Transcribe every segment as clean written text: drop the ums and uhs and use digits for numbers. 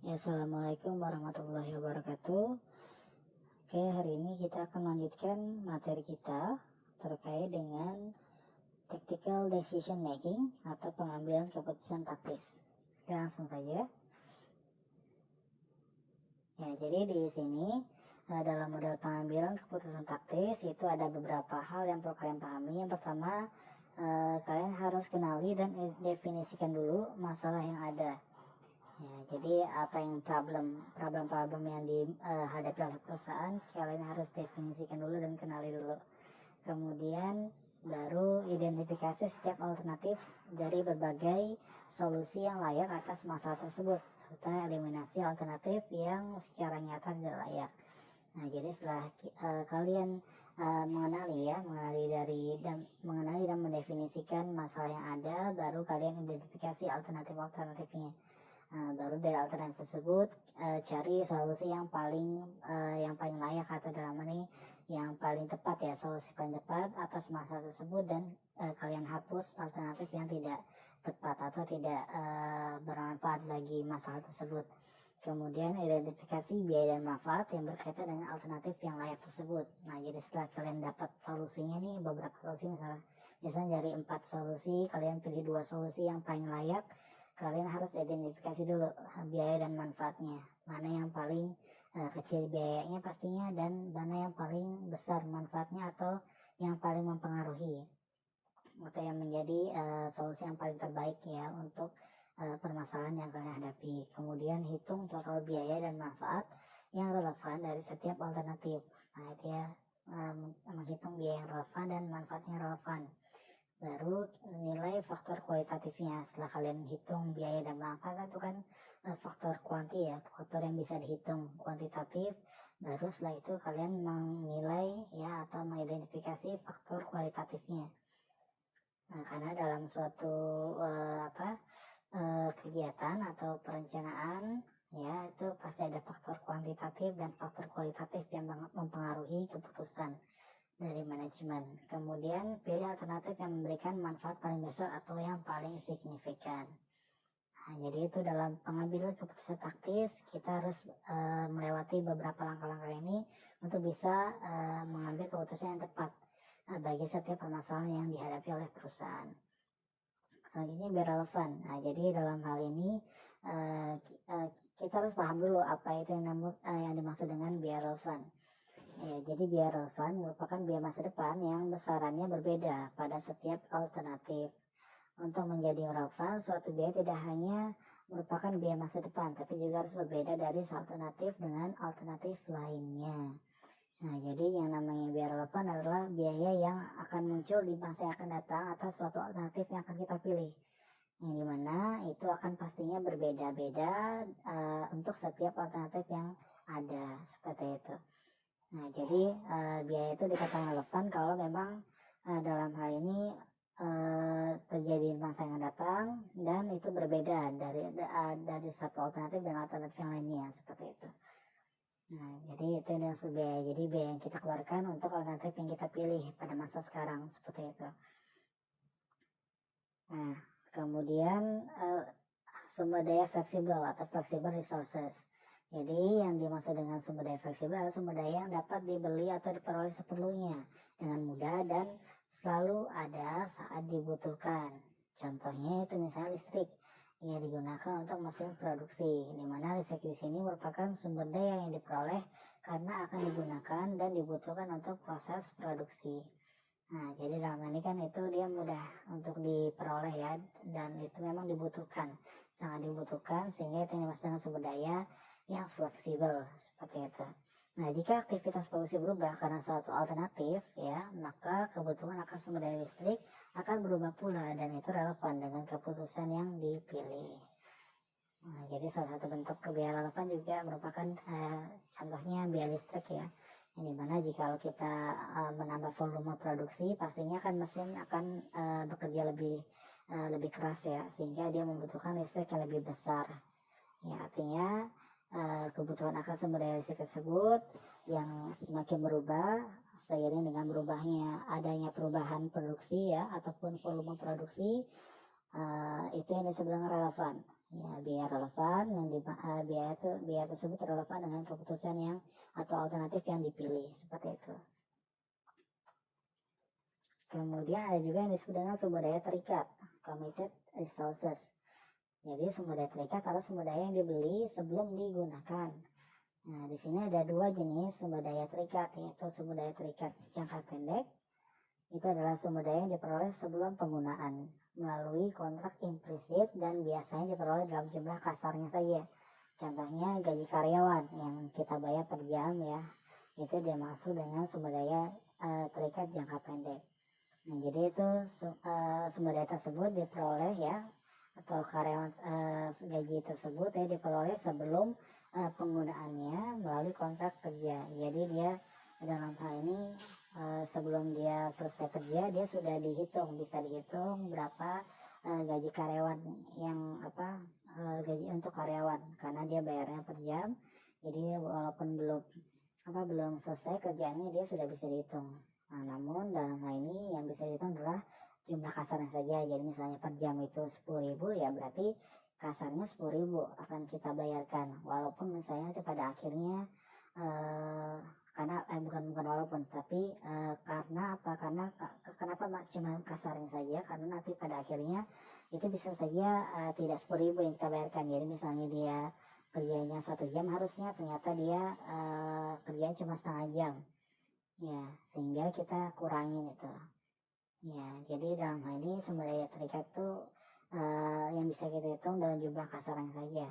Ya, Assalamualaikum warahmatullahi wabarakatuh. Oke, hari ini kita akan melanjutkan materi kita terkait dengan tactical decision making atau pengambilan keputusan taktis. Ya, langsung saja. Ya, jadi di sini dalam model pengambilan keputusan taktis itu ada beberapa hal yang perlu kalian pahami. Yang pertama, kalian harus kenali dan definisikan dulu masalah yang ada. Ya, jadi apa yang problem yang dihadapi oleh perusahaan, kalian harus definisikan dulu dan kenali dulu. Kemudian baru identifikasi setiap alternatif dari berbagai solusi yang layak atas masalah tersebut, serta eliminasi alternatif yang secara nyata tidak layak. Nah, jadi setelah kalian mengenali dan mendefinisikan masalah yang ada, baru kalian identifikasi alternatifnya. Baru dari alternatif tersebut cari solusi yang paling layak atau dalam ini yang paling tepat, ya, solusi paling tepat atas masalah tersebut, dan kalian hapus alternatif yang tidak tepat atau tidak bermanfaat bagi masalah tersebut. Kemudian identifikasi biaya dan manfaat yang berkaitan dengan alternatif yang layak tersebut. Nah, jadi setelah kalian dapat solusinya nih, beberapa solusi, misalnya dari 4 solusi kalian pilih 2 solusi yang paling layak, kalian harus identifikasi dulu biaya dan manfaatnya, mana yang paling kecil biayanya pastinya, dan mana yang paling besar manfaatnya atau yang paling mempengaruhi atau yang menjadi solusi yang paling terbaik, ya, untuk permasalahan yang kalian hadapi. Kemudian hitung total biaya dan manfaat yang relevan dari setiap alternatif. Nah, itu ya, menghitung biaya yang relevan dan manfaat yang relevan. Baru nilai faktor kualitatifnya. Setelah kalian hitung biaya dan manfaat, itu kan faktor kuanti, ya, faktor yang bisa dihitung kuantitatif. Baru setelah itu kalian menilai, ya, atau mengidentifikasi faktor kualitatifnya. Nah, karena dalam suatu kegiatan atau perencanaan, ya, itu pasti ada faktor kuantitatif dan faktor kualitatif yang mempengaruhi keputusan dari manajemen. Kemudian pilih alternatif yang memberikan manfaat paling besar atau yang paling signifikan. Nah, jadi itu dalam pengambilan keputusan taktis kita harus melewati beberapa langkah-langkah ini untuk bisa mengambil keputusan yang tepat bagi setiap permasalahan yang dihadapi oleh perusahaan. Selanjutnya biar relevan. Nah, jadi dalam hal ini kita harus paham dulu apa itu yang dimaksud dengan biar relevan. Ya, jadi biaya relevan merupakan biaya masa depan yang besarannya berbeda pada setiap alternatif. Untuk menjadi relevan, suatu biaya tidak hanya merupakan biaya masa depan, tapi juga harus berbeda dari alternatif dengan alternatif lainnya. Nah, jadi yang namanya biaya relevan adalah biaya yang akan muncul di masa yang akan datang atas suatu alternatif yang akan kita pilih, yang dimana itu akan pastinya berbeda-beda untuk setiap alternatif yang ada, seperti itu. Nah, jadi biaya itu dikatakan relevan kalau memang dalam hal ini terjadi masa yang datang dan itu berbeda dari satu alternatif dengan alternatif yang lainnya, seperti itu. Nah, jadi itu maksud biaya. Jadi biaya yang kita keluarkan untuk alternatif yang kita pilih pada masa sekarang, seperti itu. Nah, kemudian sumber daya fleksibel atau flexible resources. Jadi yang dimaksud dengan sumber daya fleksibel adalah sumber daya yang dapat dibeli atau diperoleh seperlunya dengan mudah dan selalu ada saat dibutuhkan. Contohnya itu misalnya listrik yang digunakan untuk mesin produksi, di mana listrik di sini merupakan sumber daya yang diperoleh karena akan digunakan dan dibutuhkan untuk proses produksi. Nah, jadi dalam ini kan itu dia mudah untuk diperoleh, ya, dan itu memang dibutuhkan, sangat dibutuhkan, sehingga itu dimaksud dengan sumber daya yang fleksibel, seperti itu. Nah, jika aktivitas produksi berubah karena suatu alternatif, ya, maka kebutuhan akan sumber daya listrik akan berubah pula, dan itu relevan dengan keputusan yang dipilih. Nah, jadi salah satu bentuk biaya relevan juga merupakan contohnya biaya listrik, ya, yang dimana jika kita menambah volume produksi, pastinya kan mesin akan bekerja lebih keras, ya, sehingga dia membutuhkan listrik yang lebih besar. Ya, artinya kebutuhan akan sumber daya listrik tersebut yang semakin berubah seiring dengan berubahnya adanya perubahan produksi, ya, ataupun volume produksi, itu yang disebut dengan relevan. Ya, biaya relevan yang biaya tersebut relevan dengan keputusan yang atau alternatif yang dipilih, seperti itu. Kemudian ada juga yang disebut dengan sumber daya terikat, committed resources. Jadi sumber daya terikat adalah sumber daya yang dibeli sebelum digunakan. Nah, di sini ada dua jenis sumber daya terikat, yaitu sumber daya terikat jangka pendek. Itu adalah sumber daya yang diperoleh sebelum penggunaan melalui kontrak implisit dan biasanya diperoleh dalam jumlah kasarnya saja. Contohnya gaji karyawan yang kita bayar per jam ya, itu dimaksud dengan sumber daya terikat jangka pendek. Nah, jadi itu sumber daya tersebut diperoleh ya, atau karyawan gaji tersebut ya diperoleh sebelum penggunaannya melalui kontrak kerja. Jadi dia dalam hal ini sebelum dia selesai kerja dia sudah bisa dihitung berapa gaji karyawan yang gaji untuk karyawan, karena dia bayarnya per jam. Jadi walaupun belum selesai kerjaannya dia sudah bisa dihitung. Nah, namun dalam hal ini yang bisa dihitung adalah jumlah kasarnya saja. Jadi misalnya per jam itu 10.000 ya, berarti kasarnya 10.000 akan kita bayarkan, walaupun misalnya itu pada akhirnya kenapa cuma kasarnya saja, karena nanti pada akhirnya itu bisa saja tidak 10.000 yang kita bayarkan. Jadi misalnya dia kerjanya 1 jam, harusnya ternyata dia kerjanya cuma setengah jam ya, sehingga kita kurangin itu ya. Jadi dalam hal ini sumber daya terikat itu yang bisa kita hitung dalam jumlah kasarnya saja.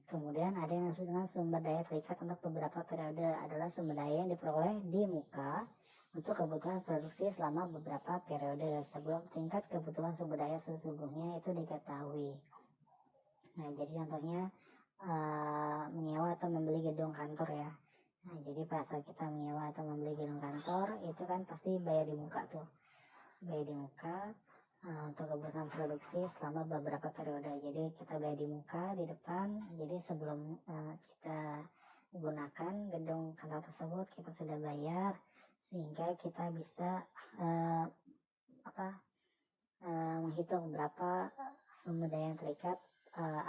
Kemudian ada yang disebut dengan sumber daya terikat untuk beberapa periode, adalah sumber daya yang diperoleh di muka untuk kebutuhan produksi selama beberapa periode sebelum tingkat kebutuhan sumber daya sesungguhnya itu diketahui. Nah, jadi contohnya menyewa atau membeli gedung kantor ya. Nah, jadi pada saat kita menyewa atau membeli gedung kantor itu kan pasti bayar di muka tuh, bayar di muka untuk kebutuhan produksi selama beberapa periode. Jadi kita bayar di muka di depan. Jadi sebelum kita gunakan gedung kantor tersebut kita sudah bayar, sehingga kita bisa menghitung berapa sumber daya yang terikat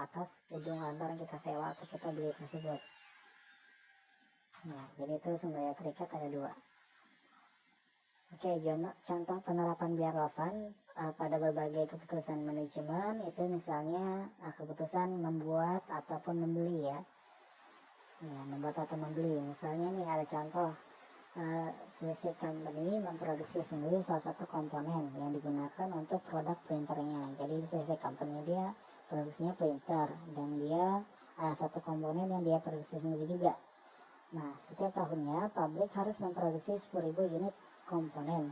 atas gedung kantor yang kita sewa atau kita beli tersebut. Nah, jadi itu sumber daya terikat ada 2. Oke, contoh penerapan biaya relevan pada berbagai keputusan manajemen itu misalnya keputusan membuat ataupun membeli ya. Membuat atau membeli. Misalnya nih ada contoh Swiss Company memproduksi sendiri salah satu komponen yang digunakan untuk produk printernya. Jadi Swiss Company dia produksinya printer, dan dia ada satu komponen yang dia produksi sendiri juga. Nah, setiap tahunnya pabrik harus memproduksi 10.000 unit komponen.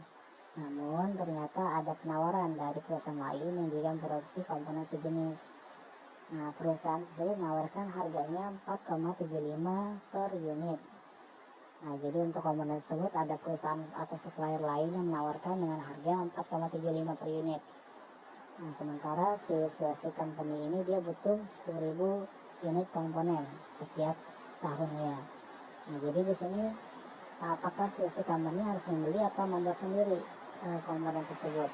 Namun ternyata ada penawaran dari perusahaan lain yang juga memproduksi komponen sejenis. Nah, perusahaan tersebut menawarkan harganya 4,75 per unit. Nah, jadi untuk komponen tersebut ada perusahaan atau supplier lain yang menawarkan dengan harga 4,75 per unit. Nah, sementara si Swiss Company ini dia butuh 10.000 unit komponen setiap tahunnya. Nah, jadi di sini apakah Swiss Company harus membeli atau membuat sendiri komponen tersebut?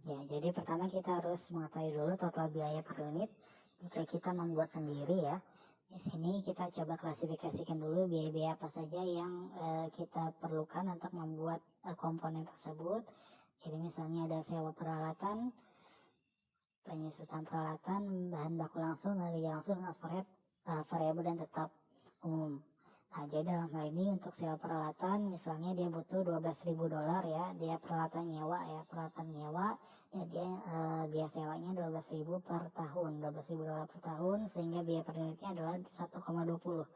Ya, jadi pertama kita harus mengetahui dulu total biaya per unit jika kita membuat sendiri ya. Di sini kita coba klasifikasikan dulu biaya-biaya apa saja yang kita perlukan untuk membuat komponen tersebut. Jadi misalnya ada sewa peralatan, penyusutan peralatan, bahan baku langsung, harga langsung, overhead, variabel dan tetap umum. Nah, jadi dalam hal ini untuk sewa peralatan misalnya dia butuh $12.000 ya, dia peralatan nyewa dan dia biaya sewanya 12.000 per tahun, $12.000 per tahun, sehingga biaya per unitnya adalah 1,20.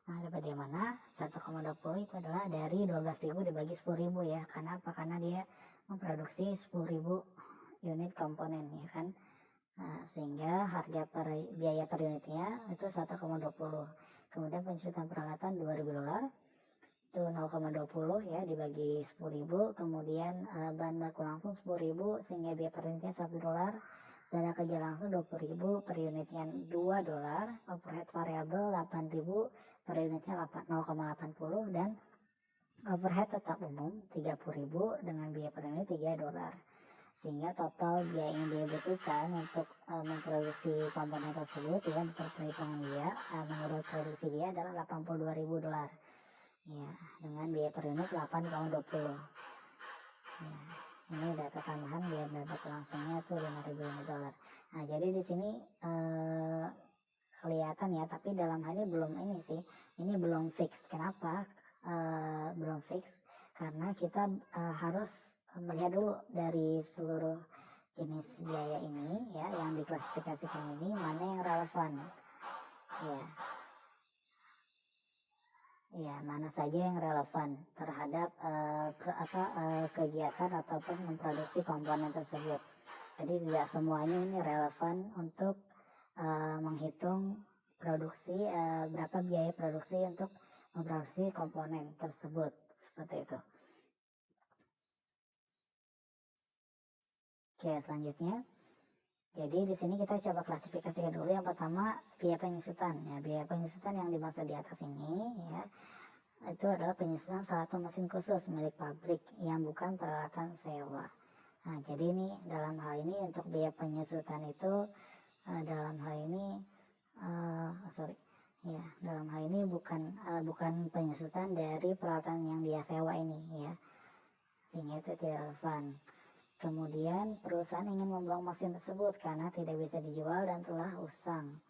Nah, dapat dari mana? 1,20 itu adalah dari 12.000 dibagi 10.000 ya. Karena apa? Karena dia memproduksi 10.000 unit komponen ya kan. Nah, sehingga biaya per unitnya itu 1,20. Kemudian penyusutan peralatan $2.000 itu 0,20 ya dibagi 10.000. Kemudian bahan baku langsung 10.000 sehingga biaya per unitnya $1. Dana kerja langsung 20.000 per unitnya $2. Overhead variabel 8.000 per unitnya 0,80, dan overhead tetap umum 30.000 dengan biaya per unit $3. sehingga total biaya yang dia butuhkan untuk memproduksi komponen tersebut ya, perhitungan dia menurut produksi dia adalah $82.000 ya, dengan biaya per unit 8,20 ya. Ini data tambahan biar dapat langsungnya tuh $5.000. Nah, jadi di sini kelihatan ya, tapi dalam hal ini belum ini sih, ini belum fix. Kenapa belum fix? Karena kita harus melihat dulu dari seluruh jenis biaya ini ya, yang diklasifikasikan ini mana yang relevan ya, mana saja yang relevan terhadap kegiatan ataupun memproduksi komponen tersebut. Jadi tidak semuanya ini relevan untuk menghitung produksi, berapa biaya produksi untuk memproduksi komponen tersebut, seperti itu. Oke, selanjutnya, jadi di sini kita coba klasifikasikan dulu. Yang pertama, biaya penyusutan ya. Biaya penyusutan yang dimaksud di atas ini ya, itu adalah penyusutan satu mesin khusus milik pabrik yang bukan peralatan sewa. Nah, jadi ini dalam hal ini untuk biaya penyusutan itu dalam hal ini dalam hal ini bukan penyusutan dari peralatan yang dia sewa ini ya, sehingga itu tidak relevan. Kemudian perusahaan ingin membuang mesin tersebut karena tidak bisa dijual dan telah usang.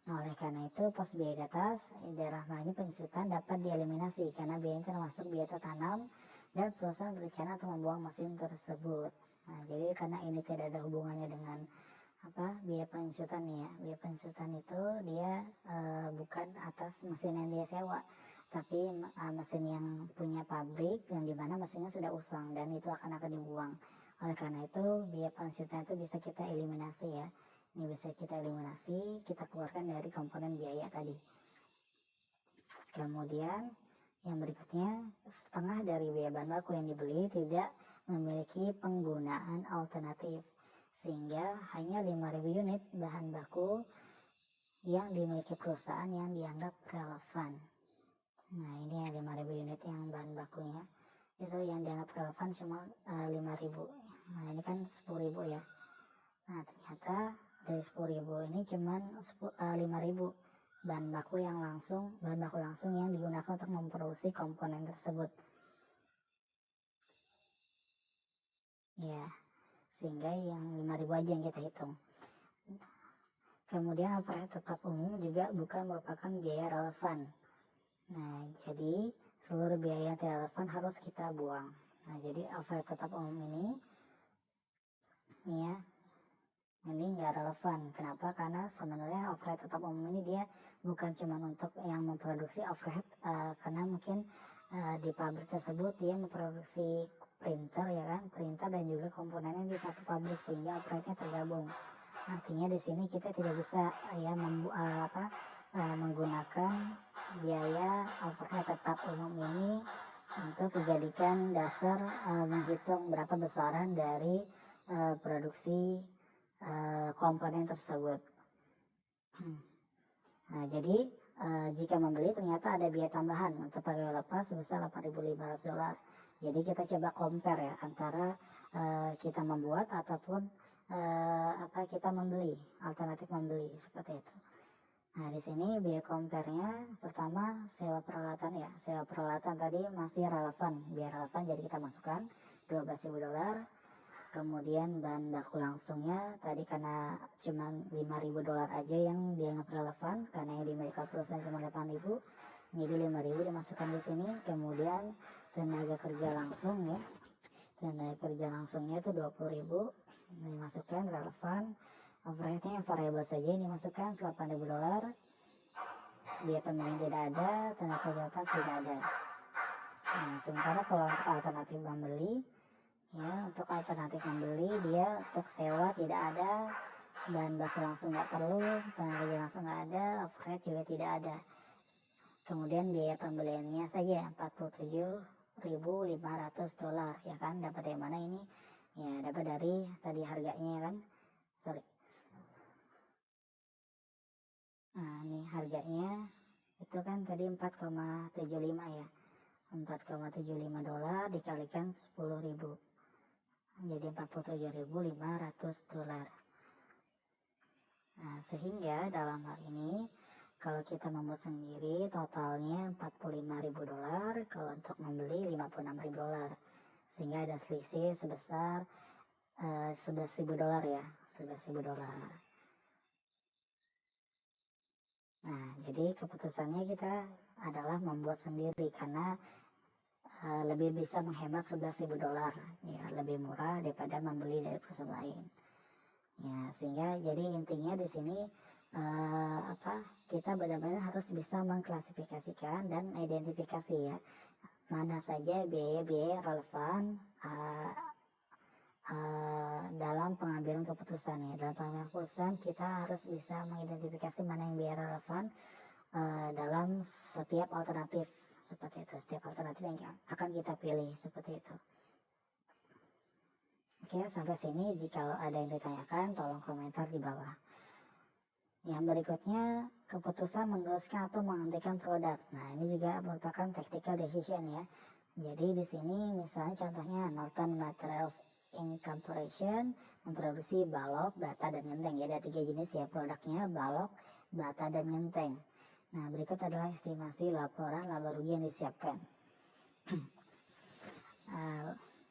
Nah, oleh karena itu pas biaya di atas dalam hal ini penyusutan dapat dieliminasi karena biaya ini termasuk biaya tertanam dan perusahaan berencana untuk membuang mesin tersebut. Nah, jadi karena ini tidak ada hubungannya dengan biaya penyusutan ya. Biaya penyusutan itu dia bukan atas mesin yang dia sewa, tapi mesin yang punya pabrik yang dimana mesinnya sudah usang dan itu akan dibuang. Oleh karena itu biaya penyusutan itu bisa kita eliminasi ya. Ini bisa kita eliminasi, kita keluarkan dari komponen biaya tadi. Kemudian yang berikutnya, setengah dari biaya bahan baku yang dibeli tidak memiliki penggunaan alternatif, sehingga hanya 5.000 unit bahan baku yang dimiliki perusahaan yang dianggap relevan. Nah, ini yang 5.000 unit yang bahan bakunya itu yang dianggap relevan cuma 5.000. Nah, ini kan 10.000 ya. Nah, ternyata dari 10.000 ini cuma 5.000 bahan baku langsung yang digunakan untuk memproduksi komponen tersebut ya, sehingga yang 5.000 aja yang kita hitung. Kemudian overhead tetap umum juga bukan merupakan biaya relevan. Nah, jadi seluruh biaya yang tidak relevan harus kita buang. Nah, jadi overhead tetap umum ini ya, ini nggak relevan. Kenapa? Karena sebenarnya overhead tetap umum ini dia bukan cuma untuk yang memproduksi overhead, karena mungkin di pabrik tersebut dia memproduksi printer ya kan, printer dan juga komponennya di satu pabrik sehingga overheadnya tergabung. Artinya di sini kita tidak bisa ya menggunakan biaya overhead tetap umum ini untuk dijadikan dasar menghitung berapa besaran dari produksi komponen tersebut. Nah, jadi jika membeli ternyata ada biaya tambahan untuk pegawai lepas sebesar $8.500. Jadi kita coba compare ya antara kita membuat ataupun kita membeli, alternatif membeli seperti itu. Nah, di sini biaya compare-nya pertama sewa peralatan ya. Sewa peralatan tadi masih relevan, biar relevan jadi kita masukkan $12.000. Kemudian bahan baku langsungnya tadi karena cuma $5.000 aja yang dianggap relevan karena yang dimiliki perusahaan cuma 8.000, jadi 5.000 dimasukkan di sini. Kemudian tenaga kerja langsung ya, tenaga kerja langsungnya itu 20.000 dimasukkan relevan. Overheadnya yang variabel saja ini dimasukkan $8.000. Biaya pembelian tidak ada, tenaga kerja lepas tidak ada. Nah, sementara kalau untuk alternatif membeli ya, untuk alternatif membeli dia untuk sewa tidak ada, bahan baku langsung nggak perlu, tenaga kerja langsung nggak ada, overhead juga tidak ada. Kemudian biaya pembeliannya saja $47.500 ya kan, dapat dari mana ini ya, dapat dari tadi harganya kan, nah ini harganya itu kan tadi 4,75 ya, $4,75 dikalikan 10.000. jadi $47.500. Nah, sehingga dalam hal ini kalau kita membuat sendiri totalnya $45.000, kalau untuk membeli $56.000, sehingga ada selisih sebesar $11.000 ya, $11.000. Nah, jadi keputusannya kita adalah membuat sendiri karena lebih bisa menghemat $11.000 ya, lebih murah daripada membeli dari perusahaan lain. Ya, sehingga jadi intinya di sini kita benar-benar harus bisa mengklasifikasikan dan identifikasi ya, mana saja biaya-biaya relevan dalam pengambilan keputusan ya. Dalam pengambilan keputusan kita harus bisa mengidentifikasi mana yang biaya relevan dalam setiap alternatif seperti itu, setiap alternatif yang akan kita pilih seperti itu. Oke, sampai sini jika ada yang ditanyakan tolong komentar di bawah. Yang berikutnya, keputusan meneruskan atau menghentikan produk. Nah, ini juga merupakan tactical decision ya. Jadi di sini misalnya contohnya Northern Materials Incorporation memproduksi balok, bata, dan genteng. Jadi ada 3 jenis ya produknya, balok, bata, dan genteng. Nah, berikut adalah estimasi laporan laba rugi yang disiapkan.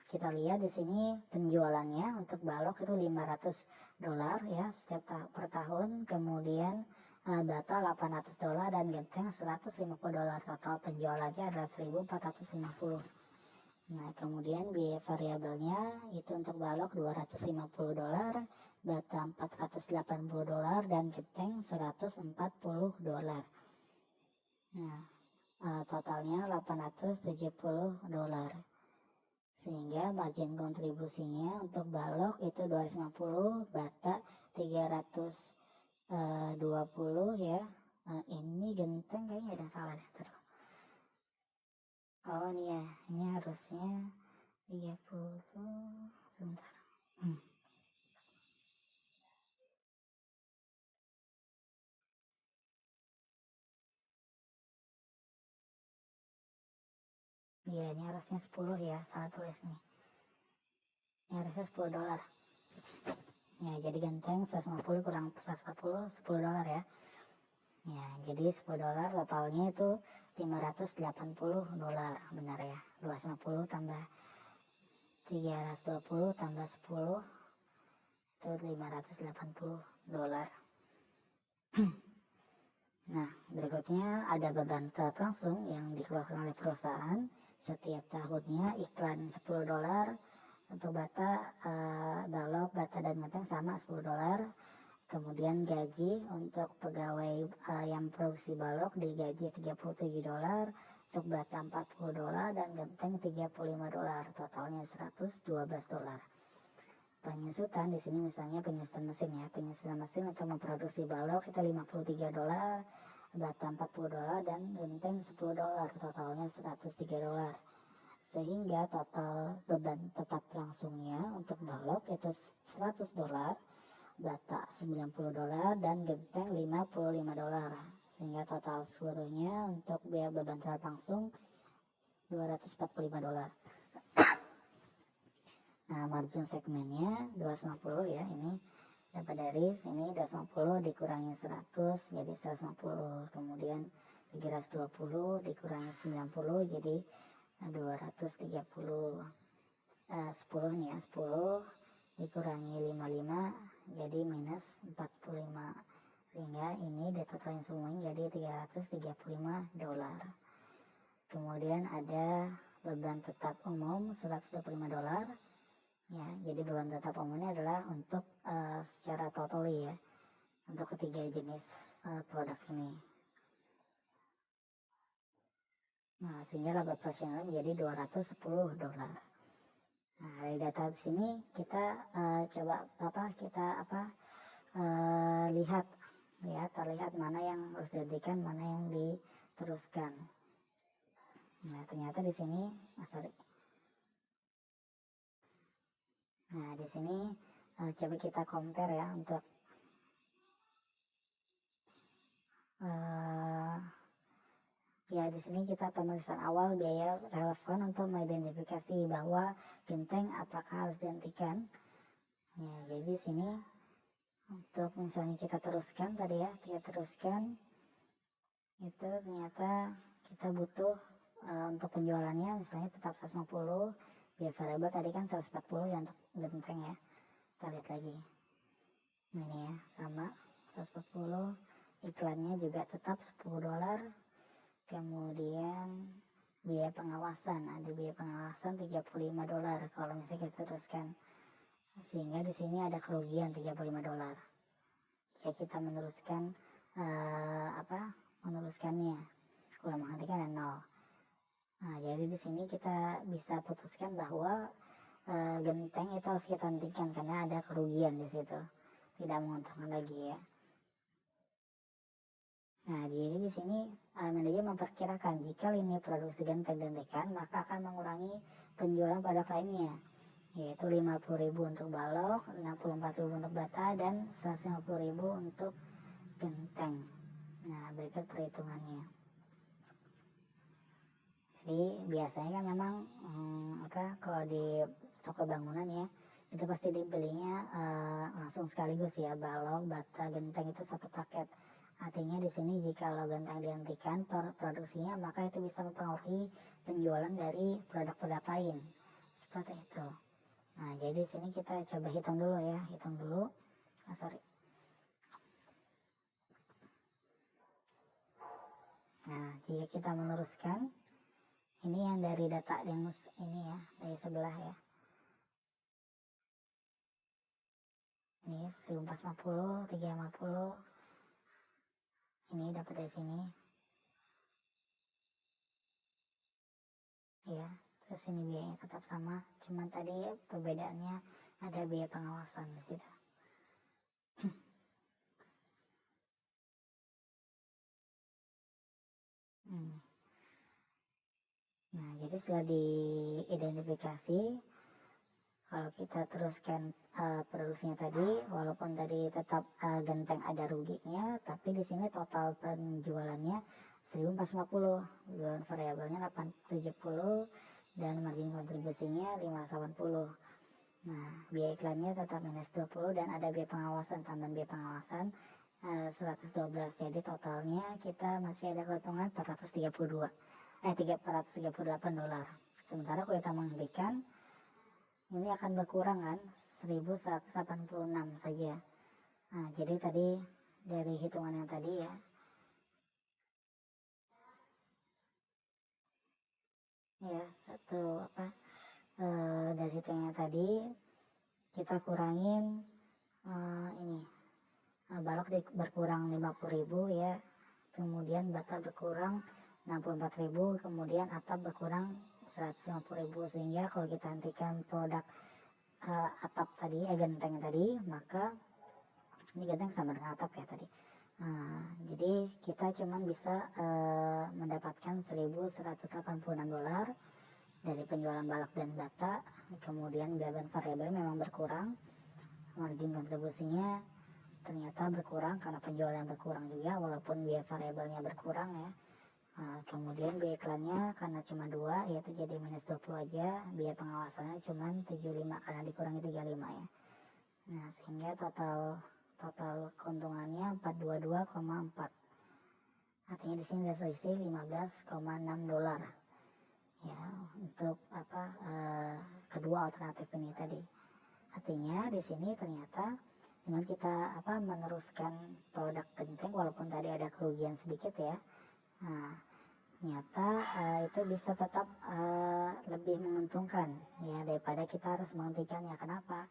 Kita lihat di sini penjualannya untuk balok itu $500 ya setiap per tahun, kemudian bata $800 dan genteng $150. Total penjualannya adalah $1.450. Nah, kemudian biaya variabelnya itu untuk balok $250, bata $480 dan genteng $140. Nah, totalnya $870. Sehingga margin kontribusinya untuk balok itu 250, bata 320 ya. Nah, ini genteng kayaknya ada salah deh. Oh ini ya, ini harusnya 30 sebentar. Iya, ini harusnya 10 ya, salah tulis nih. Ini harusnya $10. Ya, jadi genteng 150 kurang 140, $10 ya. Ya, jadi $10 totalnya itu $580, benar ya. 250 tambah 320 tambah 10 itu $580. Nah, berikutnya ada beban tetap langsung yang dikeluarkan oleh perusahaan setiap tahunnya. Iklan $10 untuk bata, balok, bata, dan genteng sama $10. Kemudian gaji untuk pegawai yang produksi balok digaji $37, untuk bata $40 dan genteng $35. Totalnya $112. Penyusutan di sini misalnya penyusutan mesin ya, penyusutan mesin untuk memproduksi balok itu $53, bata $40 dan genteng $10. Totalnya $103. Sehingga total beban tetap langsungnya untuk balok itu $100, bata $90 dan genteng $55. Sehingga total seluruhnya untuk biaya beban tetap langsung $245. Nah, margin segmennya 250 ya, ini dapat dari sini 250 dikurangi 100 jadi 150, kemudian 320 dikurangi 90 jadi 230. 10 nih ya, 10 dikurangi 55 jadi minus 45, sehingga ini totalnya semuanya jadi $335. Kemudian ada beban tetap umum $125 ya, jadi beban tetap umumnya adalah untuk secara total ya untuk ketiga jenis produk ini. Nah, sehingga laba operasional menjadi $210. Nah, dari data di sini kita lihat ya, terlihat mana yang harus dihentikan, mana yang diteruskan. Nah, ternyata di sini Nah, di sini coba kita compare ya untuk ya ya di sini kita pemeriksaan awal biaya relevan untuk mengidentifikasi bahwa genteng apakah harus dihentikan. Ya, jadi di sini untuk misalnya kita teruskan tadi ya, kita teruskan itu ternyata kita butuh untuk penjualannya misalnya tetap 150, biaya variabel tadi kan 140 ya untuk genteng ya. Kita lihat lagi. Ini ya, sama 140, iklannya juga tetap $10. Kemudian biaya pengawasan, ada biaya pengawasan $35 kalau misalnya kita teruskan, sehingga di sini ada kerugian $35 jika kita meneruskan meneruskannya. Kalau menghentikan ada 0. Nah, jadi di sini kita bisa putuskan bahwa genteng itu harus kita hentikan karena ada kerugian di situ, tidak menguntungkan lagi ya. Nah, jadi di sini manajer memperkirakan jika lini produksi genteng dihentikan, maka akan mengurangi penjualan produk lainnya, yaitu 50.000 untuk balok, 64.000 untuk bata, dan 150.000 untuk genteng. Nah, berikut perhitungannya. Jadi biasanya kan memang kalau di toko bangunan ya, itu pasti dibelinya langsung sekaligus ya, balok, bata, genteng itu satu paket. Artinya di sini jika genteng dihentikan produksinya, maka itu bisa mempengaruhi penjualan dari produk-produk lain. Seperti itu. Nah, jadi di sini kita coba hitung dulu ya, Nah, jika kita meneruskan, ini yang dari data yang ini ya, dari sebelah ya. Ini 1450, 350. Ini dapat dari sini. Ya, terus ini biayanya tetap sama, cuman tadi perbedaannya ada biaya pengawasan di situ. Nah, jadi setelah diidentifikasi, kalau kita teruskan produksinya tadi, walaupun tadi tetap genteng ada ruginya, tapi di sini total penjualannya 1.450, jualan variabelnya 870, dan margin kontribusinya 580. Nah, biaya iklannya tetap minus 20, dan ada biaya pengawasan, tambahan biaya pengawasan 112. Jadi totalnya kita masih ada keuntungan $438. Sementara kalau kita menghentikan, ini akan berkurang kan, 1.186 saja. Nah, jadi tadi dari hitungan yang tadi ya, dari hitungannya tadi kita kurangin balok berkurang 50.000 ya, kemudian bata berkurang 64.000, kemudian atap berkurang 150.000, sehingga kalau kita hentikan produk atap tadi, genteng tadi, maka ini genteng sama dengan atap ya tadi. Jadi kita cuma bisa mendapatkan $1.186 dari penjualan balok dan bata. Kemudian beban variabel memang berkurang, margin kontribusinya ternyata berkurang karena penjualan berkurang juga walaupun biaya variabelnya berkurang ya. Kemudian biaya iklannya karena cuma 2, yaitu jadi minus 20 aja, biaya pengawasannya cuma 75 karena dikurangi 35 ya. Nah, sehingga total keuntungannya 422,4. Artinya di sini ada selisih $15,6 ya untuk kedua alternatif ini tadi. Artinya di sini ternyata dengan kita meneruskan produk genteng, walaupun tadi ada kerugian sedikit ya, ternyata itu bisa tetap lebih menguntungkan ya daripada kita harus menghentikannya. Kenapa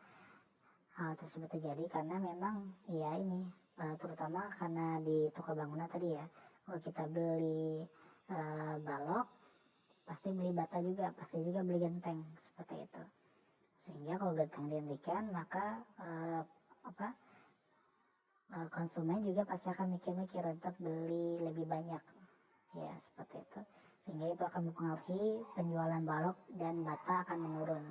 hal tersebut terjadi? Karena memang ya ini terutama karena di toko bangunan tadi ya, kalau kita beli balok pasti beli bata juga, pasti juga beli genteng, seperti itu. Sehingga kalau genteng dihentikan, maka konsumen juga pasti akan mikir-mikir untuk beli lebih banyak ya, seperti itu. Sehingga itu akan mempengaruhi penjualan balok dan bata akan menurun.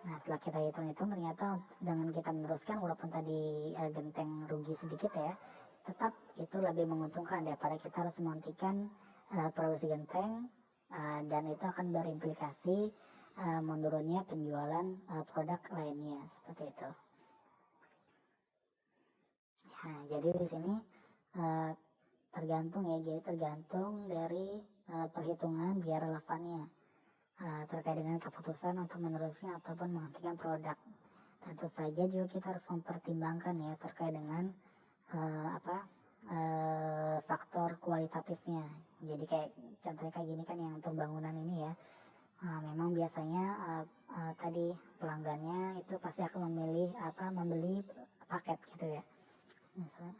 Nah, setelah kita hitung-hitung, ternyata dengan kita meneruskan, walaupun tadi genteng rugi sedikit ya, tetap itu lebih menguntungkan daripada kita harus menghentikan produksi genteng, dan itu akan berimplikasi menurunnya penjualan produk lainnya seperti itu. Nah, jadi di sini tergantung ya, jadi tergantung dari perhitungan biaya relevannya terkait dengan keputusan untuk meneruskan ataupun menghentikan produk. Tentu saja juga kita harus mempertimbangkan ya terkait dengan faktor kualitatifnya. Jadi kayak contohnya kayak gini kan yang untuk bangunan ini ya, memang biasanya tadi pelanggannya itu pasti akan membeli paket gitu ya misalnya.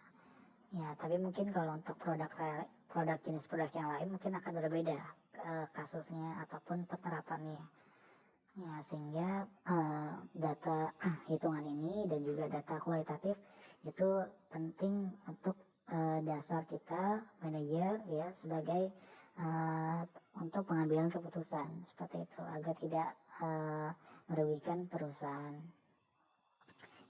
Ya, tapi mungkin kalau untuk jenis produk yang lain mungkin akan berbeda kasusnya ataupun penerapannya. Ya, sehingga data hitungan ini dan juga data kualitatif itu penting untuk dasar kita manajer ya sebagai untuk pengambilan keputusan seperti itu agar tidak merugikan perusahaan.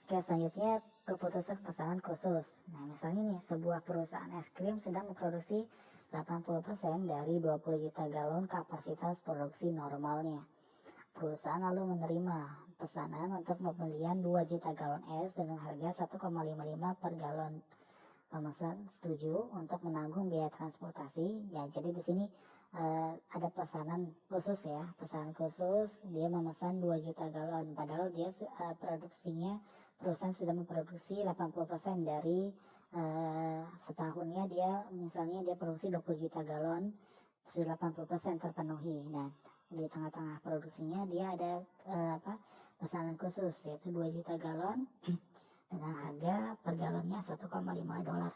Oke, selanjutnya keputusan pesanan khusus. Nah, misalnya nih sebuah perusahaan es krim sedang memproduksi 80% dari 20 juta galon kapasitas produksi normalnya. Perusahaan lalu menerima pesanan untuk pembelian 2 juta galon es dengan harga 1,55 per galon. Pemesan setuju untuk menanggung biaya transportasi. Ya, jadi di sini ada pesanan khusus ya, pesanan khusus dia memesan 2 juta galon padahal dia perusahaan sudah memproduksi 80% dari setahunnya dia misalnya dia produksi 20 juta galon, sudah 80% terpenuhi. Nah, di tengah-tengah produksinya dia ada pesanan khusus yaitu 2 juta galon dengan harga per galonnya $1,5. $1,55.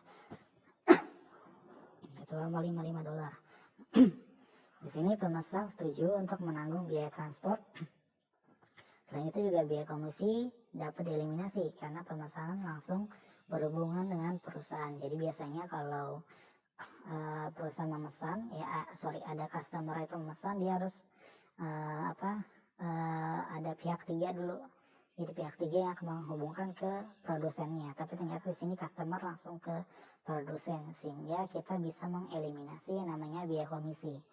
Di sini pemesan setuju untuk menanggung biaya transport. Selain itu juga biaya komisi dapat dieliminasi karena pemesanan langsung berhubungan dengan perusahaan. Jadi biasanya kalau perusahaan memesan ada customer itu memesan, dia harus ada pihak tiga dulu. Jadi pihak tiga yang akan menghubungkan ke produsennya. Tapi ternyata di sini customer langsung ke produsen sehingga kita bisa mengeliminasi yang namanya biaya komisi.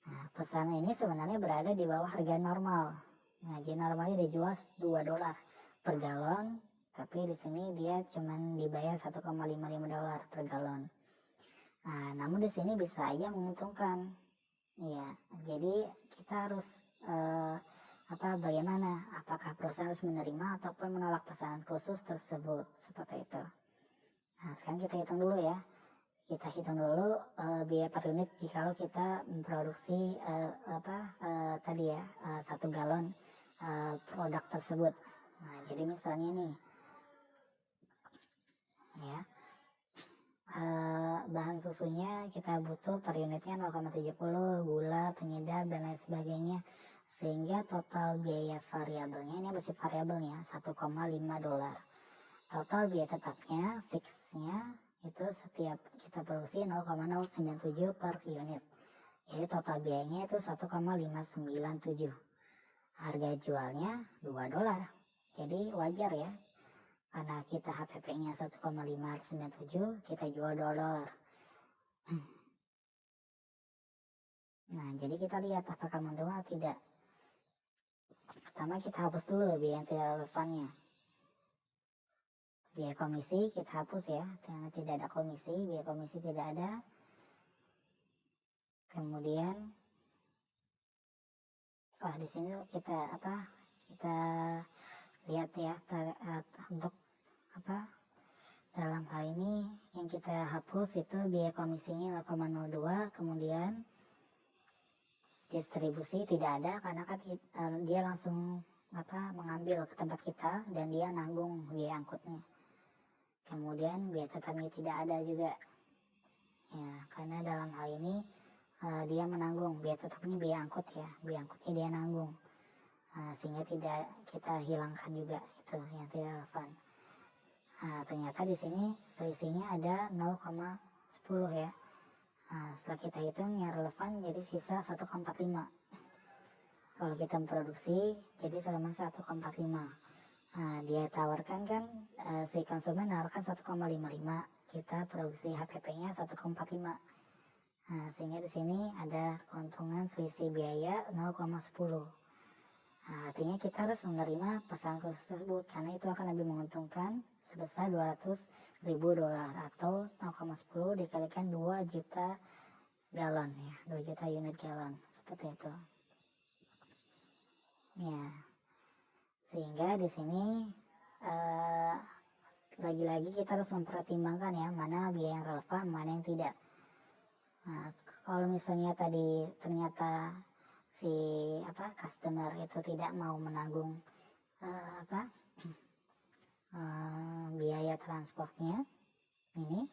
Nah, pesanan ini sebenarnya berada di bawah harga normal. Nah, jadi normalnya dijual $2 per galon, tapi di sini dia cuman dibayar $1,55 per galon. Nah, namun di sini bisa aja menguntungkan. Ya, jadi kita harus bagaimana? Apakah perusahaan harus menerima ataupun menolak pesanan khusus tersebut seperti itu. Nah, sekarang kita hitung dulu ya. Kita hitung dulu biaya per unit jikalau kita memproduksi 1 galon produk tersebut. Nah, jadi misalnya nih ya, bahan susunya kita butuh per unitnya 0,70, gula, penyedap dan lain sebagainya, sehingga total biaya variabelnya ini bersifat variabelnya $1,5. Total biaya tetapnya fixnya itu setiap kita produksi 0,097 per unit. Jadi total biayanya itu 1,597. Harga jualnya $2. Jadi wajar ya. Karena kita HPP-nya 1,597, kita jual $2. Nah, jadi kita lihat apakah menguntungkan atau tidak. Pertama kita hapus dulu biaya yang tidak relevannya. Biaya komisi kita hapus ya, karena tidak ada komisi, biaya komisi tidak ada. Kemudian di sini kita lihat ya untuk dalam hal ini yang kita hapus itu biaya komisinya 0,02, kemudian distribusi tidak ada karena kan dia langsung mengambil ke tempat kita dan dia nanggung biaya angkutnya. Kemudian biaya tetapnya tidak ada juga ya, karena dalam hal ini dia menanggung biaya tetapnya, biaya angkut ya, biaya angkutnya dia nanggung, sehingga tidak kita hilangkan juga itu yang tidak relevan. Ternyata di sini selisihnya ada 0,10 ya. Setelah kita hitung yang relevan jadi sisa 1,45. Kalau kita memproduksi jadi sama 1,45. Dia tawarkan kan, si konsumen nawarkan 1,55, kita produksi HPP-nya 1,45. Nah, sehingga di sini ada keuntungan selisih biaya 0,10. Nah, artinya kita harus menerima pesan khusus tersebut karena itu akan lebih menguntungkan sebesar $200.000 atau 0,10 dikalikan 2 juta galon ya, 2 juta unit galon seperti itu. Ya, sehingga di sini lagi-lagi kita harus mempertimbangkan ya mana biaya yang relevan, mana yang tidak. Nah, kalau misalnya tadi ternyata si customer itu tidak mau menanggung biaya transportnya ini,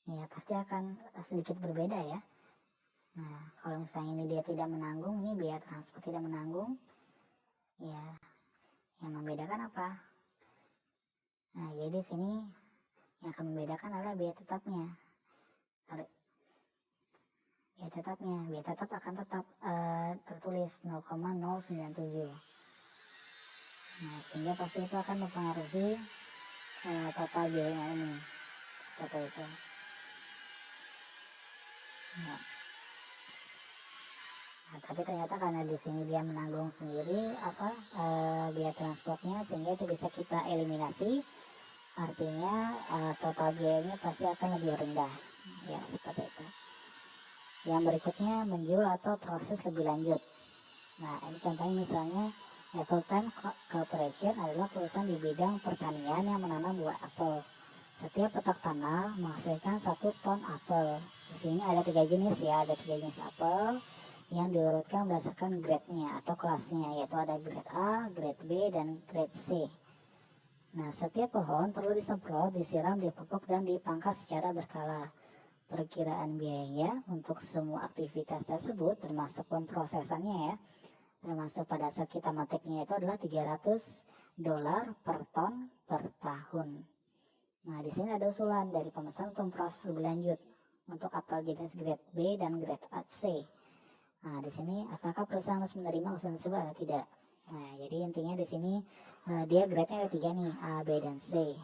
ya pasti akan sedikit berbeda ya. Nah, kalau misalnya ini dia tidak menanggung, ini biaya transport tidak menanggung, ya yang membedakan apa? Nah, jadi sini yang akan membedakan adalah biaya tetapnya. Biaya tetap akan tetap tertulis 0,097. Nah, sehingga pasti itu akan mempengaruhi total biaya ini seperti itu. Nah, tapi ternyata karena di sini dia menanggung sendiri biaya transportnya, sehingga itu bisa kita eliminasi. Artinya total biayanya pasti akan lebih rendah. Ya, seperti itu. Yang berikutnya menjual atau proses lebih lanjut. Nah, ini contohnya misalnya Appletime Corporation adalah perusahaan di bidang pertanian yang menanam buah apel. Setiap petak tanah menghasilkan 1 ton apel. Di sini ada 3 jenis ya, ada 3 jenis apel yang diurutkan berdasarkan grade-nya atau kelasnya, yaitu ada grade A, grade B, dan grade C. Nah, setiap pohon perlu disemprot, disiram, dipupuk, dan dipangkas secara berkala. Perkiraan biayanya untuk semua aktivitas tersebut termasuk pemprosesannya ya, termasuk pada saat kita metiknya itu adalah $300 per ton per tahun. Nah, di sini ada usulan dari pemesan untuk proses lebih lanjut untuk apel jenis grade B dan grade C. Nah, di sini apakah perusahaan harus menerima usulan tersebut atau tidak? Nah, jadi intinya di sini dia grade-nya ada 3 nih, A, B, dan C.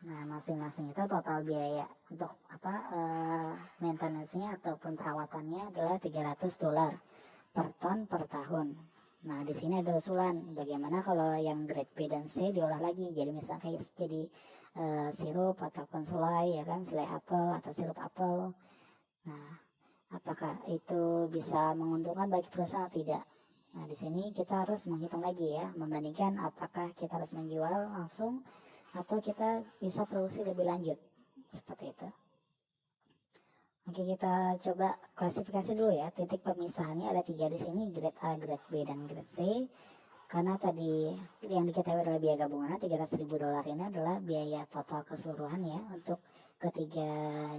Nah, masing-masing itu total biaya untuk maintenance-nya ataupun perawatannya adalah $300 per ton per tahun. Nah, di sini ada usulan bagaimana kalau yang grade B dan C diolah lagi jadi misalnya kayak jadi sirup ataupun selai ya kan, selai apel atau sirup apel. Nah, apakah itu bisa menguntungkan bagi perusahaan atau tidak? Nah, di sini kita harus menghitung lagi ya, membandingkan apakah kita harus menjual langsung atau kita bisa produksi lebih lanjut seperti itu. Oke, kita coba klasifikasi dulu ya. Titik pemisahannya ada 3 di sini, grade A, grade B, dan grade C. Karena tadi yang diketahui adalah biaya gabungan, $300.000 ini adalah biaya total keseluruhan ya untuk ketiga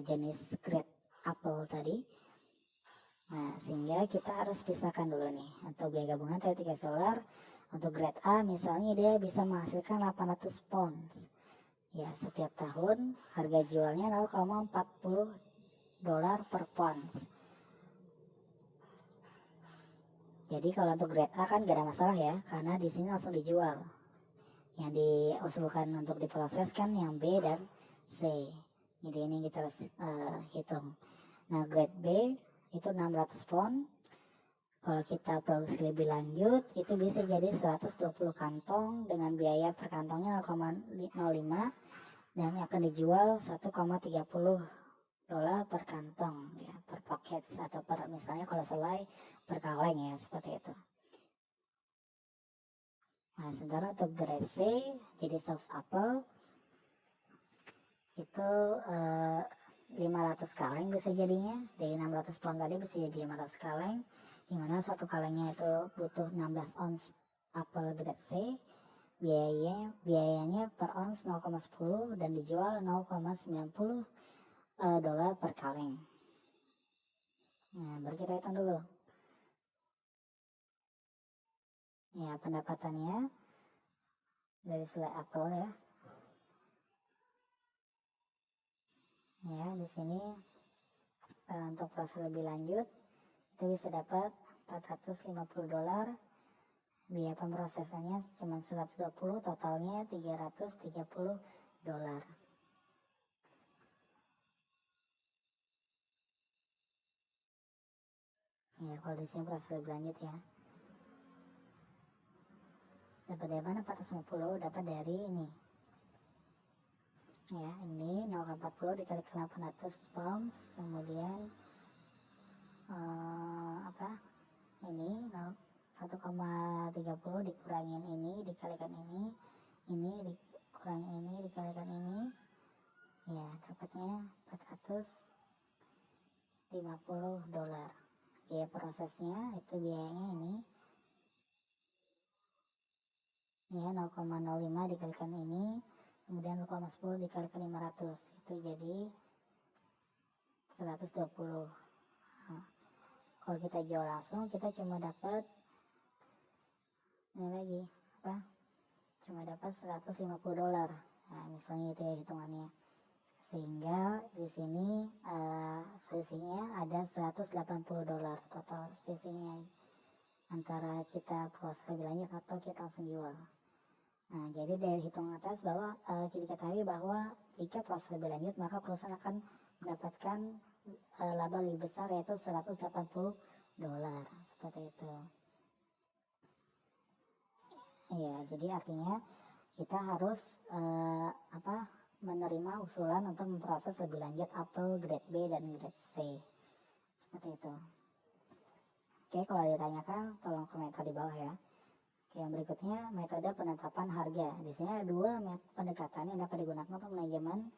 jenis grade apel tadi. Nah, sehingga kita harus pisahkan dulu nih. Untuk biaya gabungan tadi $300. Untuk grade A misalnya dia bisa menghasilkan 800 pounds. Ya, setiap tahun harga jualnya $0,40 per pounds. Jadi kalau untuk grade A kan gak ada masalah ya, karena di sini langsung dijual. Yang diusulkan untuk diproses kan yang B dan C. Jadi ini kita harus hitung. Nah, grade B itu 600 pound. Kalau kita produksi lebih lanjut itu bisa jadi 120 kantong dengan biaya per kantongnya 0,05 dan akan dijual $1,30 per kantong ya, per pocket atau per misalnya kalau selai per kaleng ya, seperti itu. Nah, sementara untuk grade C jadi saus apel itu 500 kaleng bisa jadinya, dari 600 pound tadi bisa jadi 500 kaleng, dimana satu kalengnya itu butuh 16 ounce apel grade C. Biayanya per ounce 0,10 dan dijual $0,90 per kaleng. Nah, baru kita hitung dulu ya pendapatannya dari selai apel ya. Ya, di sini untuk proses lebih lanjut itu bisa dapat $450. Biaya pemrosesannya cuma 120, totalnya $330. Ya, kalau di sini proses lebih lanjut ya. Dapat dari mana 450? Dapat dari ini. Ya, ini 0,40 dikalikan 800 pounds, kemudian ini 1,30 dikurangin ini dikalikan ini dikurangin ini dikalikan ini, ya dapatnya 450 dolar. Biaya prosesnya itu biayanya ini ya 0,05 dikalikan ini, kemudian 0,10 dikalikan 500, itu jadi 120. Kalau kita jual langsung kita cuma dapat ini lagi cuma dapat 150 dolar. Nah, misalnya itu ya hitungannya. Sehingga di sini selisihnya ada 180 dolar total selisihnya antara kita proses lebih lanjut atau kita langsung jual. Nah, jadi dari hitungan atas bahwa kita ketahui bahwa jika proses lebih lanjut maka perusahaan akan mendapatkan laba lebih besar, yaitu 180 dolar seperti itu. Ya, jadi artinya kita harus menerima usulan untuk memproses lebih lanjut apel grade B dan grade C seperti itu. Oke, kalau ditanyakan tolong komentar di bawah ya. Oke, yang berikutnya metode penetapan harga. Di sini ada dua pendekatan yang dapat digunakan untuk manajemen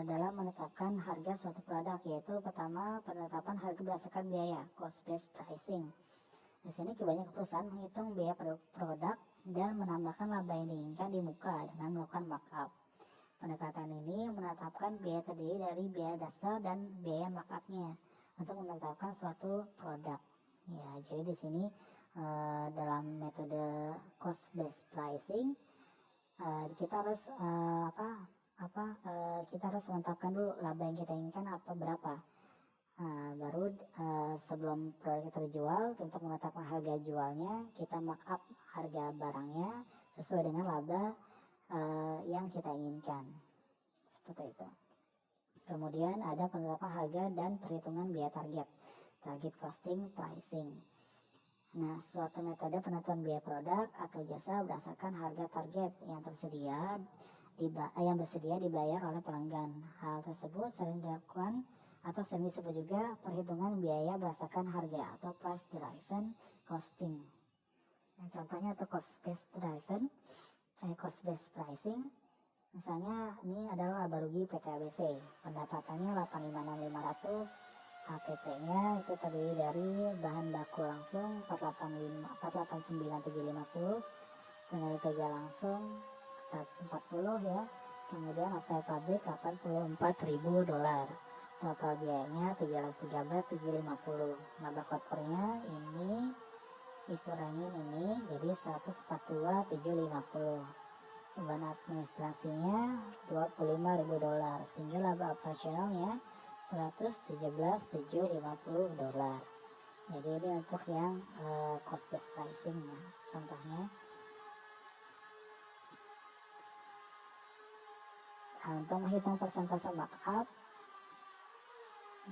dalam menetapkan harga suatu produk, yaitu pertama penetapan harga berdasarkan biaya, cost based pricing. Di sini kebanyakan perusahaan menghitung biaya produk dan menambahkan laba yang diinginkan di muka dengan melakukan markup. Pendekatan ini menetapkan biaya terdiri dari biaya dasar dan biaya markupnya untuk menetapkan suatu produk. Ya, jadi di sini dalam metode cost based pricing kita harus kita harus menetapkan dulu laba yang kita inginkan berapa. Baru sebelum produk kita dijual, untuk menetapkan harga jualnya kita markup harga barangnya sesuai dengan laba yang kita inginkan seperti itu. Kemudian ada penetapan harga dan perhitungan biaya target costing pricing. Nah, suatu metode penentuan biaya produk atau jasa berdasarkan harga target yang bersedia dibayar oleh pelanggan. Hal tersebut sering dilakukan atau sering disebut juga perhitungan biaya berdasarkan harga atau price driven costing. Contohnya atau cost based pricing. Misalnya ini adalah laba rugi PT ABC, pendapatannya 856.500, HPP-nya itu terdiri dari bahan baku langsung 489.750, tenaga kerja langsung 140 ya, kemudian OPE pabrik 84.000 dolar, total biayanya 713.750, laba kotornya ini dikurangin ini jadi 142.750, beban administrasinya 25.000 dolar, sehingga laba operasionalnya 117.750 dolar. Jadi ini untuk yang cost based pricing ya, contohnya. Nah, untuk menghitung persentase markup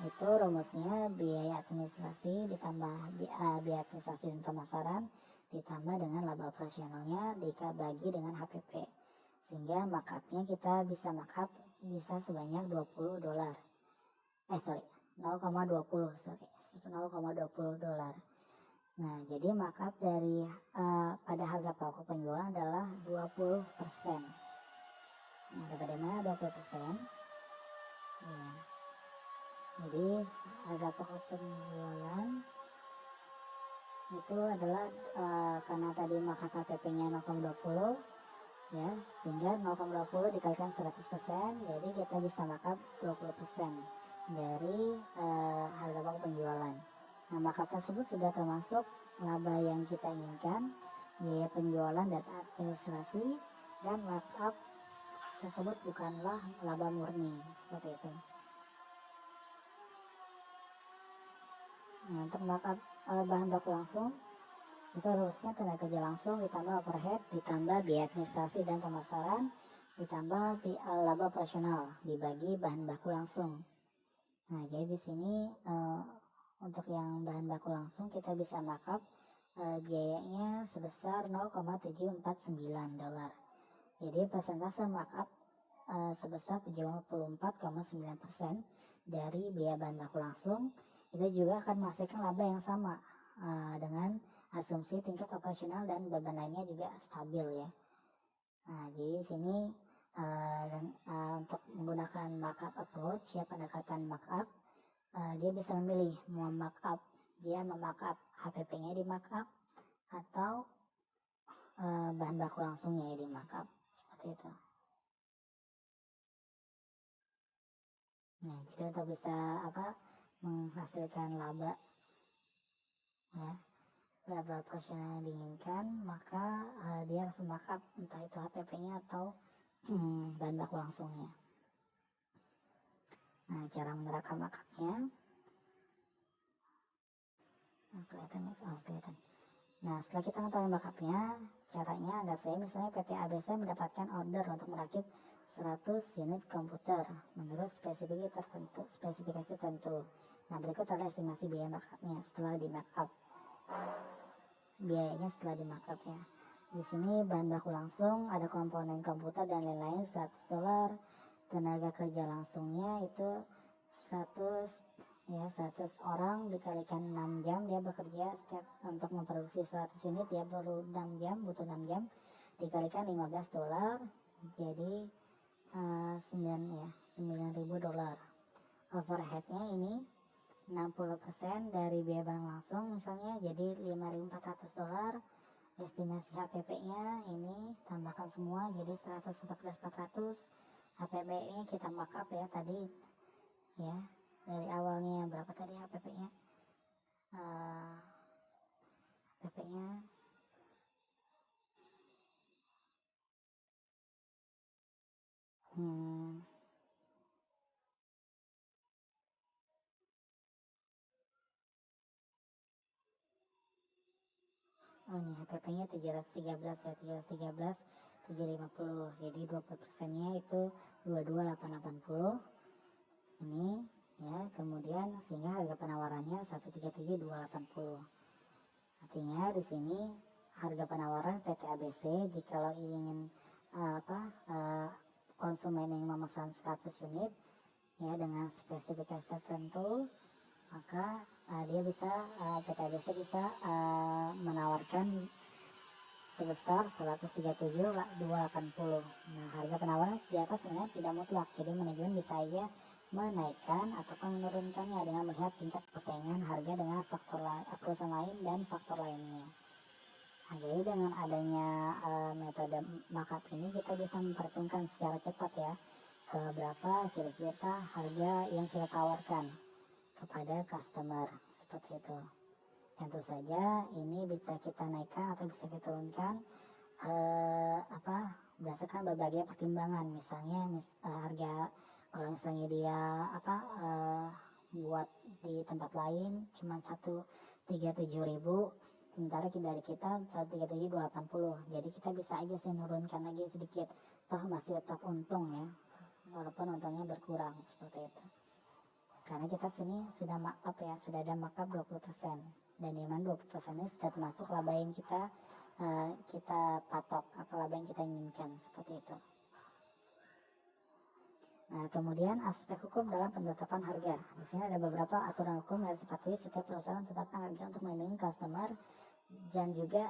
itu rumusnya biaya administrasi ditambah biaya administrasi dan pemasaran ditambah dengan laba operasionalnya dibagi dengan HPP, sehingga markupnya kita bisa markup bisa sebanyak 20 dolar. 0,20 dolar. Nah, jadi markup dari pada harga pokok penjualan adalah 20%. Nah, dapat mana 20%? Ya. Jadi harga pokok penjualan itu adalah karena tadi markup HPP-nya 0,20 ya, sehingga 0,20 dikalikan 100%, jadi kita bisa markup 20% dari harga pokok penjualan. Nah, markup tersebut sudah termasuk laba yang kita inginkan, biaya penjualan dan administrasi, dan markup tersebut bukanlah laba murni seperti itu. Nah, untuk markup bahan baku langsung itu harusnya tenaga kerja langsung ditambah overhead ditambah biaya administrasi dan pemasaran ditambah laba operasional dibagi bahan baku langsung. Nah, jadi di sini untuk yang bahan baku langsung kita bisa markup biayanya sebesar 0,749 dolar. Jadi persentase markup sebesar 74,9% dari biaya bahan baku langsung. Kita juga akan menghasilkan laba yang sama dengan asumsi tingkat operasional dan beban lainnya juga stabil ya. Nah, jadi di sini untuk menggunakan markup approach ya, pendekatan markup, dia bisa memilih mau markup, dia memarkup HPP-nya di markup atau bahan baku langsungnya di markup, seperti itu. Nah, jadi untuk bisa menghasilkan laba ya, laba operasional yang diinginkan, maka dia harus markup entah itu HPP-nya atau bahan baku langsungnya. Nah, cara menerapkan markupnya kelihatan ya, kelihatan. Nah, setelah kita mengetahui markupnya, caranya anggap saya misalnya PT ABC mendapatkan order untuk merakit 100 unit komputer menurut spesifikasi tertentu. Nah, berikut adalah estimasi biaya markupnya setelah di markup. Biayanya setelah di markup ya. Di sini bahan baku langsung ada komponen komputer dan lain-lain $100. Tenaga kerja langsungnya itu 100 orang dikalikan 6 jam dia bekerja setiap untuk memproduksi 100 unit, dia perlu 6 jam, butuh 6 jam dikalikan $15 jadi 9.000 dolar. Overheadnya ini 60% dari biaya barang langsung misalnya, jadi $5.400. Estimasi HPP-nya ini tambahkan semua jadi 114.400. HPP-nya kita markup ya tadi ya, dari awalnya berapa tadi HPP-nya? HPP-nya ini HPP-nya 713 ya, 713 750, jadi 20%-nya itu 22.880 ini ya. Kemudian sehingga harga penawarannya 137.280. Artinya di sini harga penawaran PT ABC jikalau ingin konsumen yang memesan 100 unit ya dengan spesifikasi tertentu, maka dia bisa PT ABC bisa menawarkan sebesar 137.280. Nah, harga penawaran di atas sebenarnya tidak mutlak, jadi manajemen bisa aja menaikkan ataupun menurunkannya dengan melihat tingkat persaingan harga dengan faktor perusahaan lain dan faktor lainnya. Nah, jadi dengan adanya metode markup ini kita bisa memperhitungkan secara cepat ya berapa kira-kira harga yang kita tawarkan kepada customer, seperti itu. Tentu saja ini bisa kita naikkan atau bisa kita turunkan berdasarkan berbagai pertimbangan. Misalnya harga, kalau misalnya dia buat di tempat lain cuma 137.000, sementara dari kita 137.280, jadi kita bisa aja sih menurunkan lagi sedikit, toh masih tetap untung ya, walaupun untungnya berkurang, seperti itu. Karena kita sini sudah markup ya, sudah ada markup 20%, dan dimana 20% ini sudah termasuk laba yang kita patok atau laba yang kita inginkan, seperti itu. Nah, kemudian aspek hukum dalam penetapan harga. Di sini ada beberapa aturan hukum yang harus dipatuhi setiap perusahaan menetapkan harga untuk melindungi customer dan juga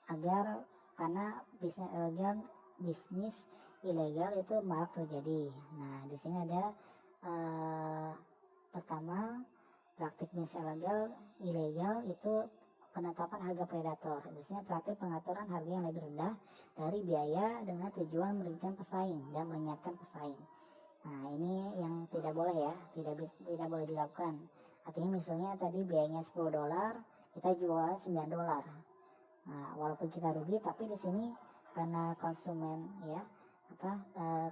agar karena bisnis ilegal itu marak terjadi. Nah, di sini ada pertama, praktik bisnis ilegal itu penetapan harga predator. Di sini praktik pengaturan harga yang lebih rendah dari biaya dengan tujuan merugikan pesaing dan melenyapkan pesaing. Nah, ini yang tidak boleh ya, tidak boleh dilakukan. Artinya misalnya tadi biayanya $10, kita jual $9. Nah, walaupun kita rugi, tapi di sini karena konsumen ya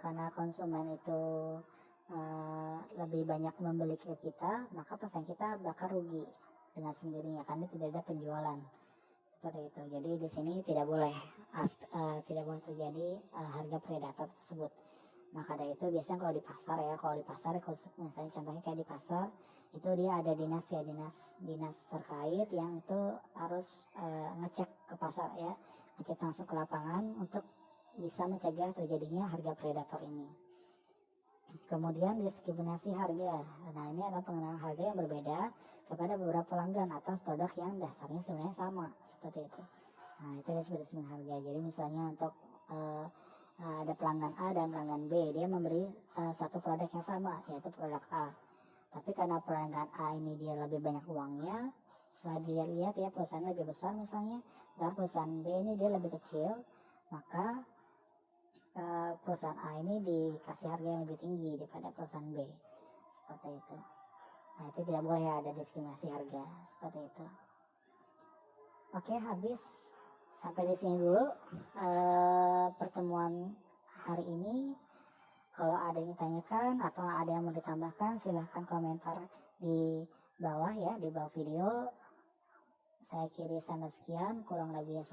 karena konsumen itu lebih banyak membeli ke kita, maka pesaing kita bakal rugi dengan sendirinya karena tidak ada penjualan, seperti itu. Jadi di sini tidak boleh terjadi harga predator tersebut. Maka dari itu biasanya kalau di pasar ya, misalnya contohnya kayak di pasar itu dia ada dinas terkait yang itu harus ngecek ke pasar ya, ngecek langsung ke lapangan untuk bisa mencegah terjadinya harga predator ini. Kemudian diskriminasi harga. Nah, ini adalah pengenalan harga yang berbeda kepada beberapa pelanggan atas produk yang dasarnya sebenarnya sama, seperti itu. Nah, itu disebut diskriminasi harga. Jadi misalnya untuk ada pelanggan A dan pelanggan B, dia memberi satu produk yang sama, yaitu produk A. Tapi karena pelanggan A ini dia lebih banyak uangnya, setelah dilihat ya perusahaan lebih besar misalnya, dan perusahaan B ini dia lebih kecil, maka perusahaan A ini dikasih harga yang lebih tinggi daripada perusahaan B, seperti itu. Nah, itu tidak boleh ada diskriminasi harga, seperti itu. Oke, habis sampai di sini dulu pertemuan hari ini. Kalau ada yang ditanyakan atau ada yang mau ditambahkan, silahkan komentar di bawah ya, di bawah video. Saya akhiri sampai sekian, kurang lebihnya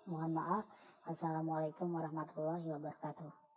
mohon maaf. Assalamualaikum warahmatullahi wabarakatuh.